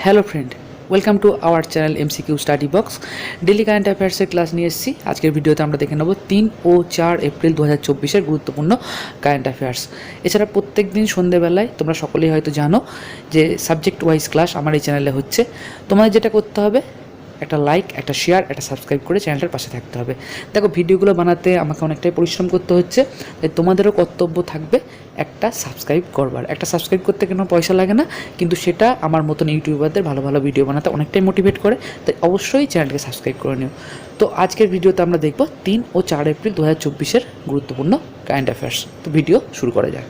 Hello friend, welcome to our channel MCQ study box. Daily current অ্যাফেয়ার্সের class নিয়ে এসেছি। আজকের ভিডিওতে আমরা দেখে নেব 3 ও 4 এপ্রিল 2024-এর গুরুত্বপূর্ণ কারেন্ট অ্যাফেয়ার্স। এছাড়া প্রত্যেক দিন সন্ধ্যেবেলায় তোমরা সকলেই হয়তো জানো যে সাবজেক্ট ওয়াইজ ক্লাস আমার এই চ্যানেলে হচ্ছে। তোমাদের যেটা করতে হবে, একটা লাইক, একটা শেয়ার, একটা সাবস্ক্রাইব করে চ্যানেলটার পাশে থাকতে হবে। দেখো, ভিডিওগুলো বানাতে আমাকে অনেকটাই পরিশ্রম করতে হচ্ছে, তাই তোমাদেরও কর্তব্য থাকবে একটা সাবস্ক্রাইব করবার। একটা সাবস্ক্রাইব করতে কোনো পয়সা লাগে না, কিন্তু সেটা আমার মতন ইউটিউবারদের ভালো ভালো ভিডিও বানাতে অনেকটাই মোটিভেট করে, তাই অবশ্যই চ্যানেলকে সাবস্ক্রাইব করে নিও। তো আজকের ভিডিওতে আমরা দেখব 3 ও 4 এপ্রিল 2024-এর গুরুত্বপূর্ণ কারেন্ট অ্যাফেয়ার্স। তো ভিডিও শুরু করা যাক।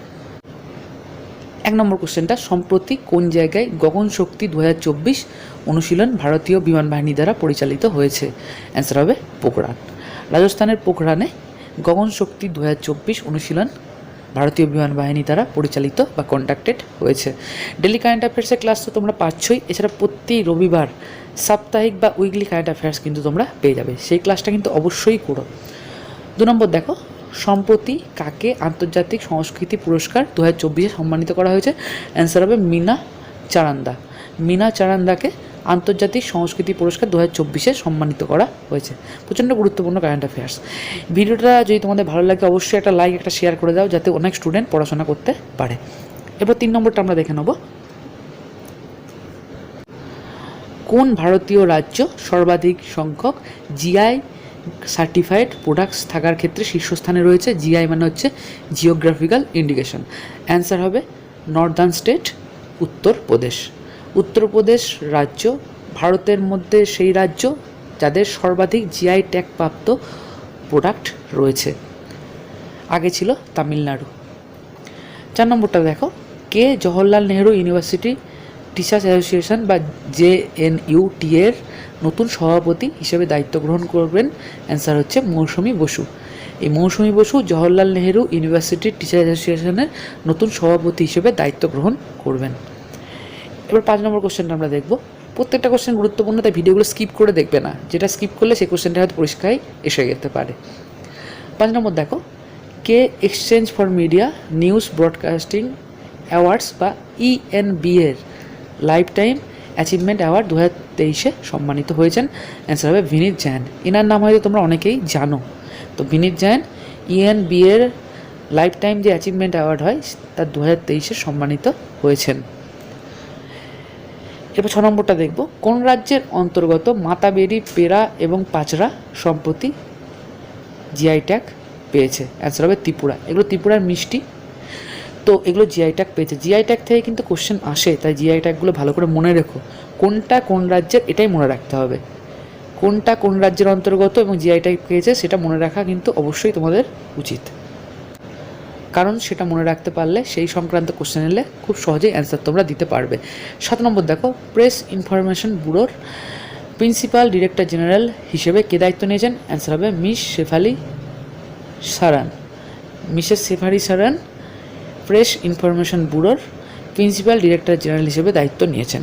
1 নম্বর কোশ্চেনটা, সম্প্রতি কোন জায়গায় গগনশক্তি 2024 অনুশীলন ভারতীয় বিমান বাহিনী দ্বারা পরিচালিত হয়েছে? অ্যান্সার হবে পোখরান। রাজস্থানের পোখরানে গগনশক্তি 2024 অনুশীলন ভারতীয় বিমান বাহিনী দ্বারা পরিচালিত বা কন্ডাক্টেড হয়েছে। ডেলি কারেন্ট অ্যাফেয়ার্সের ক্লাস তো তোমরা পাচ্ছই, এছাড়া প্রতি রবিবার সাপ্তাহিক বা উইকলি কারেন্ট অ্যাফেয়ার্স কিন্তু তোমরা পেয়ে যাবে, সেই ক্লাসটা কিন্তু অবশ্যই করো। 2 নম্বর দেখো, সম্প্রতি কাকে আন্তর্জাতিক সংস্কৃতি পুরস্কার 2024-এ সম্মানিত করা হয়েছে? অ্যান্সার হবে মিনা চারান্দা। মিনা চারান্দাকে আন্তর্জাতিক সংস্কৃতি পুরস্কার 2024-এ সম্মানিত করা হয়েছে। প্রচণ্ড গুরুত্বপূর্ণ কারেন্ট অ্যাফেয়ার্স। ভিডিওটা যদি তোমাদের ভালো লাগে অবশ্যই একটা লাইক, একটা শেয়ার করে দাও, যাতে অনেক স্টুডেন্ট পড়াশোনা করতে পারে। এবার 3 নম্বরটা আমরা দেখে নেব। কোন ভারতীয় রাজ্য সর্বাধিক সংখ্যক জিআই সার্টিফাইড প্রোডাক্টস থাকার ক্ষেত্রে শীর্ষস্থানে রয়েছে? জিআই মানে হচ্ছে জিওগ্রাফিক্যাল ইন্ডিকেশন। অ্যান্সার হবে নর্দার্ন স্টেট, উত্তরপ্রদেশ। উত্তরপ্রদেশ রাজ্য ভারতের মধ্যে সেই রাজ্য যাদের সর্বাধিক জিআই ট্যাগ প্রাপ্ত প্রোডাক্ট রয়েছে। আগে ছিল তামিলনাড়ু। 4 নম্বরটা দেখো, কে Jawaharlal Nehru university teachers association বা জেএনইউটি এর নতুন সভাপতি হিসেবে দায়িত্ব গ্রহণ করবেন? অ্যান্সার হচ্ছে মৌসুমী বসু। এই মৌসুমী বসু জওহরলাল নেহরু ইউনিভার্সিটি টিচার অ্যাসোসিয়েশনের নতুন সভাপতি হিসেবে দায়িত্ব গ্রহণ করবেন। এবার 5 নম্বর কোশ্চেনটা আমরা দেখব। প্রত্যেকটা কোশ্চেন গুরুত্বপূর্ণ, তাই ভিডিওগুলো স্কিপ করে দেখবে না, যেটা স্কিপ করলে সেই কোশ্চেনটা হয়তো পরিষ্কারই এসে যেতে পারে। 5 নম্বর দেখো, কে exchange for media news broadcasting awards বা ইএনবি এর লাইফ টাইম অ্যাচিভমেন্ট অ্যাওয়ার্ড 2023-এ সম্মানিত হয়েছেন? অ্যান্সার হবে বিনীত জৈন। এনার নাম হয়তো তোমরা অনেকেই জানো। তো বিনীত জৈন ইএনবি এর লাইফ টাইম যে অ্যাচিভমেন্ট অ্যাওয়ার্ড হয় তার 2023-এ সম্মানিত হয়েছেন। এরপর 6 নম্বরটা দেখব, কোন রাজ্যের অন্তর্গত মাতাবেরি, পেরা এবং পাচরা সম্প্রতি জিআই ট্যাগ পেয়েছে? অ্যান্সার হবে ত্রিপুরা। এগুলো ত্রিপুরার মিষ্টি, তো এগুলো জিআই ট্যাগ পেয়েছে। জিআই ট্যাগ থেকে কিন্তু কোশ্চেন আসে, তাই জিআই ট্যাগগুলো ভালো করে মনে রেখো। কোনটা কোন রাজ্যের এটাই মনে রাখতে হবে। কোনটা কোন রাজ্যের অন্তর্গত এবং জিআই ট্যাগ পেয়েছে সেটা মনে রাখা কিন্তু অবশ্যই তোমাদের উচিত, কারণ সেটা মনে রাখতে পারলে সেই সংক্রান্ত কোশ্চেন এলে খুব সহজেই অ্যান্সার তোমরা দিতে পারবে। 7 নম্বর দেখো, প্রেস ইনফরমেশন ব্যুরোর প্রিন্সিপাল ডিরেক্টর জেনারেল হিসেবে কে দায়িত্ব নিয়েছেন? অ্যান্সার হবে miss Shefali Saran. Mrs Shefali Saran press information ব্যুরোর প্রিন্সিপাল ডিরেক্টর জেনারেল হিসেবে দায়িত্ব নিয়েছেন।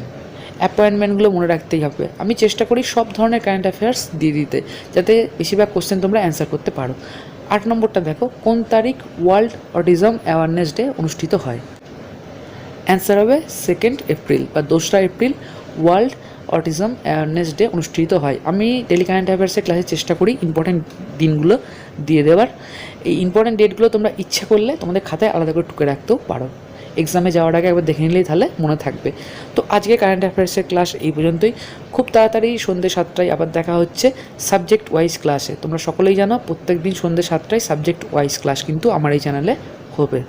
অ্যাপয়েন্টমেন্টগুলো মনে রাখতেই হবে। আমি চেষ্টা করি সব ধরনের কারেন্ট অ্যাফেয়ার্স দিয়ে দিতে, যাতে বেশিরভাগ কোশ্চেন তোমরা অ্যান্সার করতে পারো। 8 নম্বরটা দেখো, কোন তারিখ ওয়ার্ল্ড অটিজম অ্যাওয়ারনেস ডে অনুষ্ঠিত হয়? অ্যান্সার হবে 2 এপ্রিল বা 2রা April world autism awareness day অনুষ্ঠিত হয়। আমি ডেলি কারেন্ট অ্যাফেয়ার্সের ক্লাসে চেষ্টা করি ইম্পর্টেন্ট দিনগুলো দিয়ে দেওয়ার। এই ইম্পর্টেন্ট ডেটগুলো তোমরা ইচ্ছা করলে তোমাদের খাতায় আলাদা করে টুকে রাখতেও পারো, এক্সামে যাওয়ার আগে একবার দেখে নিলেই তাহলে মনে থাকবে। তো আজকে কারেন্ট অ্যাফেয়ার্সের ক্লাস এই পর্যন্তই। খুব তাড়াতাড়ি সন্ধ্যে 7টায় আবার দেখা হচ্ছে সাবজেক্ট ওয়াইজ ক্লাসে। তোমরা সকলেই জানো প্রত্যেক দিন সন্ধ্যে 7টায় সাবজেক্ট ওয়াইজ ক্লাস কিন্তু আমার এই চ্যানেলে হবে।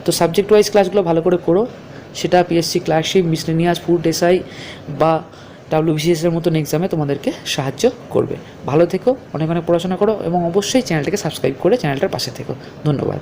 তো সাবজেক্ট ওয়াইজ ক্লাসগুলো ভালো করে করো, সেটা PSC clerkship, miscellaneous, food SI বা WBCS-এর মতন এক্সামে তোমাদেরকে সাহায্য করবে। ভালো থেকো, অনেক অনেক পড়াশোনা করো এবং অবশ্যই চ্যানেলটাকে সাবস্ক্রাইব করে চ্যানেলটার পাশে থেকো। ধন্যবাদ।